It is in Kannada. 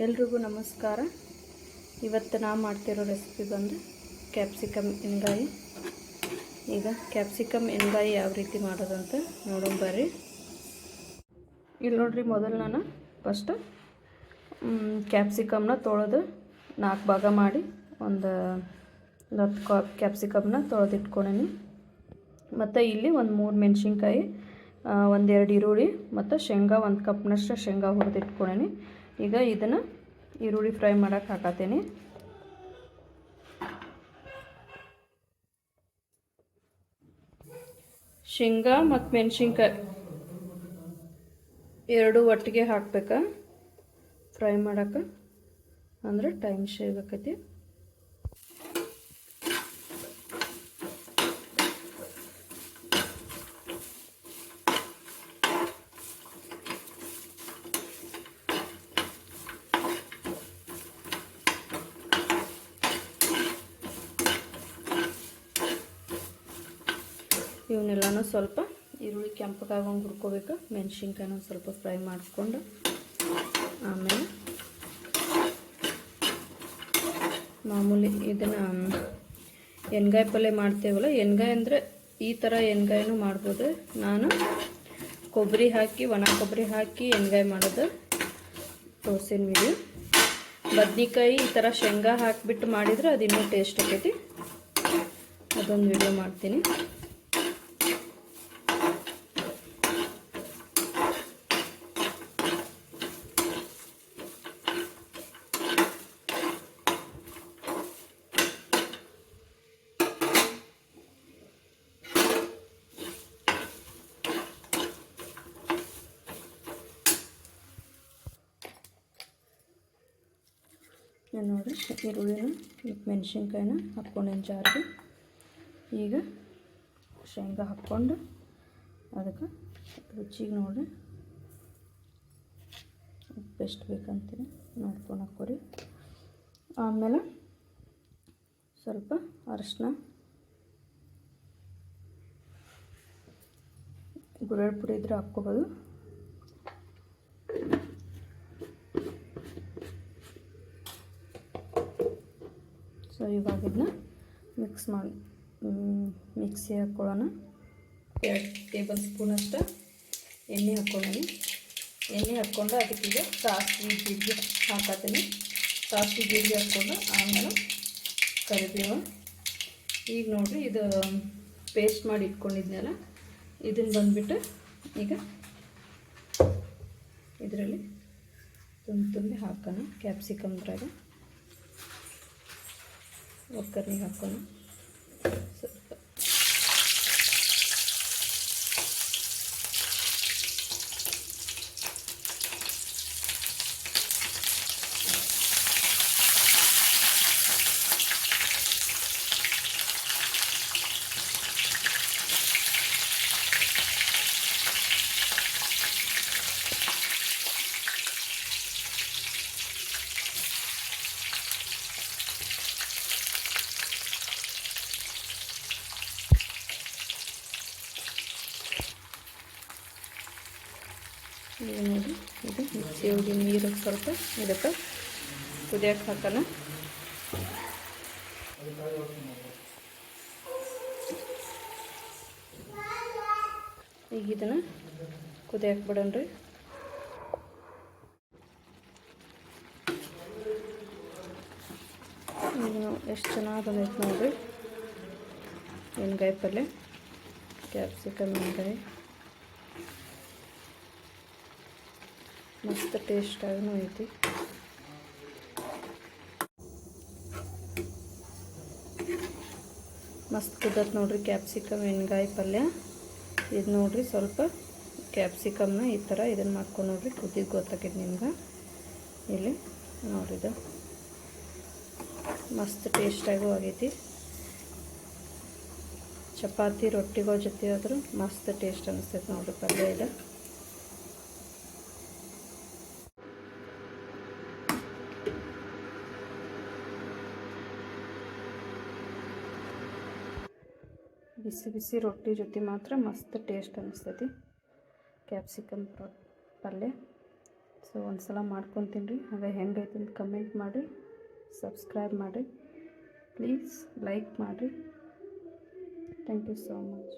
ಎಲ್ರಿಗೂ ನಮಸ್ಕಾರ. ಇವತ್ತು ನಾ ಮಾಡ್ತಿರೋ ರೆಸಿಪಿ ಬಂದು ಕ್ಯಾಪ್ಸಿಕಮ್ ಎಣ್ಗಾಯಿ. ಈಗ ಕ್ಯಾಪ್ಸಿಕಮ್ ಎಣ್ಗಾಯಿ ಯಾವ ರೀತಿ ಮಾಡೋದಂತ ನೋಡೋಣ ಬರ್ರಿ. ಇಲ್ಲಿ ನೋಡ್ರಿ, ಮೊದಲು ನಾನು ಫಸ್ಟ್ ಕ್ಯಾಪ್ಸಿಕಮ್ನ ತೊಳೆದು 4 ಭಾಗ ಮಾಡಿ ಒಂದು 10 ಕ್ಯಾಪ್ಸಿಕಮ್ನ ತೊಳೆದಿಟ್ಕೊಂಡೀನಿ. ಮತ್ತು ಇಲ್ಲಿ ಒಂದು 3 ಮೆಣಸಿನ್ಕಾಯಿ, 1-2 ಈರುಳ್ಳಿ ಮತ್ತು ಶೇಂಗಾ, 1 ಕಪ್ನಷ್ಟು ಶೇಂಗಾ ಹುರಿದಿಟ್ಕೊಂಡೀನಿ. ಈಗ ಇದನ್ನು ಈರುಳ್ಳಿ ಫ್ರೈ ಮಾಡೋಕೆ ಹಾಕತ್ತೀನಿ. ಶೇಂಗಾ ಮತ್ತು ಮೆಣಸಿನ್ಕಾಯಿ ಎರಡು ಒಟ್ಟಿಗೆ ಹಾಕ್ಬೇಕಾ ಫ್ರೈ ಮಾಡೋಕೆ, ಅಂದ್ರೆ ಟೈಮ್ ಸೇವ್ ಆಕೈತಿ. ಇವನ್ನೆಲ್ಲನೂ ಸ್ವಲ್ಪ ಈರುಳ್ಳಿ ಕೆಂಪಗಾಗಂಗೆ ಹುರ್ಕೋಬೇಕು. ಮೆಣಸಿನ್ಕಾಯಿನ ಸ್ವಲ್ಪ ಫ್ರೈ ಮಾಡಿಕೊಂಡು ಆಮೇಲೆ ಮಾಮೂಲಿ ಇದನ್ನು ಎಣ್ಗಾಯಿ ಪಲ್ಯ ಮಾಡ್ತೇವಲ್ಲ, ಎಣ್ಗಾಯಿ ಅಂದರೆ ಈ ಥರ ಎಣ್ಗಾಯಿನೂ ಮಾಡ್ಬೋದು. ನಾನು ಕೊಬ್ಬರಿ ಹಾಕಿ, ಒಣ ಕೊಬ್ಬರಿ ಹಾಕಿ ಎಣ್ಗಾಯಿ ಮಾಡೋದು ತೋರಿಸಿನ ವಿಡಿಯೋ. ಬದ್ನಿಕಾಯಿ ಈ ಥರ ಶೇಂಗಾ ಹಾಕಿಬಿಟ್ಟು ಮಾಡಿದರೆ ಅದು ಇನ್ನೂ ಟೇಸ್ಟ್ ಆಕೈತಿ. ಅದೊಂದು ವಿಡಿಯೋ ಮಾಡ್ತೀನಿ. ನೋಡಿ, ಈರುಳ್ಳಿನ ಮೆಣಸಿನ್ಕಾಯಿನ ಹಾಕ್ಕೊಂಡೇನು ಜಾರಿಗೆ. ಈಗ ಶೇಂಗಾ ಹಾಕ್ಕೊಂಡು ಅದಕ್ಕೆ ರುಚಿಗೆ ನೋಡಿ ಉಪ್ಪು ಎಷ್ಟು ಬೇಕಂತೀನಿ ನೋಡ್ಕೊಂಡು ಹಾಕ್ಕೊರಿ. ಆಮೇಲೆ ಸ್ವಲ್ಪ ಅರಿಶಿನ, ಗುರೆಳ್ಳು ಪುಡಿ ಇದ್ರೆ ಹಾಕ್ಕೋಬೋದು. ಸೊ ಇವಾಗ ಇದನ್ನ ಮಿಕ್ಸಿ ಹಾಕ್ಕೊಳ್ಳೋಣ. 2 ಟೇಬಲ್ ಸ್ಪೂನಷ್ಟು ಎಣ್ಣೆ ಹಾಕ್ಕೊಳ್ಳೋಣ. ಎಣ್ಣೆ ಹಾಕ್ಕೊಂಡು ಅದಕ್ಕೀಗ ಸಾಸಿವೆ ಜೀರಿಗೆ ಹಾಕತ್ತೀನಿ. ಸಾಸಿವೆ ಜೀರಿಗೆ ಹಾಕ್ಕೊಂಡು ಆಮೇಲೆ ಕರಿಬೇವು. ಈಗ ನೋಡಿರಿ, ಇದು ಪೇಸ್ಟ್ ಮಾಡಿ ಇಟ್ಕೊಂಡಿದ್ನಲ್ಲ, ಇದನ್ನು ಬಂದುಬಿಟ್ಟು ಈಗ ಇದರಲ್ಲಿ ತುಂಬಿ ಹಾಕೋಣ. ಕ್ಯಾಪ್ಸಿಕಮ್ದ್ರಾಗ ಒಗ್ಗರಣೆಗೆ ಹಾಕೋಣ. ಸ್ವಲ್ಪ ನೋಡಿ, ಇದು ಮಿಕ್ಸಿ ಹೋಗಿ ನೀರು ಸ್ವಲ್ಪ ಇದಕ್ಕೆ ಕುದಿಯೋಕೆ ಹಾಕೋಣ. ಈಗ ಇದನ್ನು ಕುದಿಯೋಕೆ ಬಿಡೋಣ್ರಿ. ಎಷ್ಟು ಚೆನ್ನಾಗಿ ಬಂದೈತೆ ನೋಡಿರಿ ಎಣ್ಗಾಯಿ ಪಲ್ಯ, ಕ್ಯಾಪ್ಸಿಕಮ್ ಎಣ್ಗಾಯಿ. ಮಸ್ತ್ ಟೇಸ್ಟಾಗೂ ಐತಿ. ಮಸ್ತ್ ಕುದತ್ ನೋಡ್ರಿ ಕ್ಯಾಪ್ಸಿಕಮ್ ಎಣ್ಗಾಯಿ ಪಲ್ಯ. ಇದು ನೋಡ್ರಿ, ಸ್ವಲ್ಪ ಕ್ಯಾಪ್ಸಿಕಮ್ನ ಈ ಥರ ಇದನ್ನು ಮಾಡ್ಕೊಂಡು ನೋಡ್ರಿ, ಕುದಿದು ಗೊತ್ತಾಗೈತೆ ನಿಮ್ಗೆ. ಇಲ್ಲಿ ನೋಡ್ರಿದು ಮಸ್ತ್ ಟೇಸ್ಟಾಗೂ ಆಗೈತಿ. ಚಪಾತಿ ರೊಟ್ಟಿಗಳ ಜೊತೆ ಆದರೂ ಮಸ್ತ್ ಟೇಸ್ಟ್ ಅನಿಸ್ತೈತೆ ನೋಡ್ರಿ ಪಲ್ಯ ಇದು. ಬಿಸಿ ಬಿಸಿ ರೊಟ್ಟಿ ಜೊತೆ ಮಾತ್ರ ಮಸ್ತ್ ಟೇಸ್ಟ್ ಅನಿಸ್ತೈತಿ ಕ್ಯಾಪ್ಸಿಕಮ್ ಪಲ್ಯ. ಸೊ ಸೊ ಒಂದು ಸಲ ಮಾಡ್ಕೊತೀನಿ ರೀ. ಹಾಗೆ ಹೆಂಗೈತೆ ಅಂತ ಕಮೆಂಟ್ ಮಾಡಿ, ಸಬ್ಸ್ಕ್ರೈಬ್ ಮಾಡಿರಿ, ಪ್ಲೀಸ್ ಲೈಕ್ ಮಾಡಿರಿ. Thank you so much.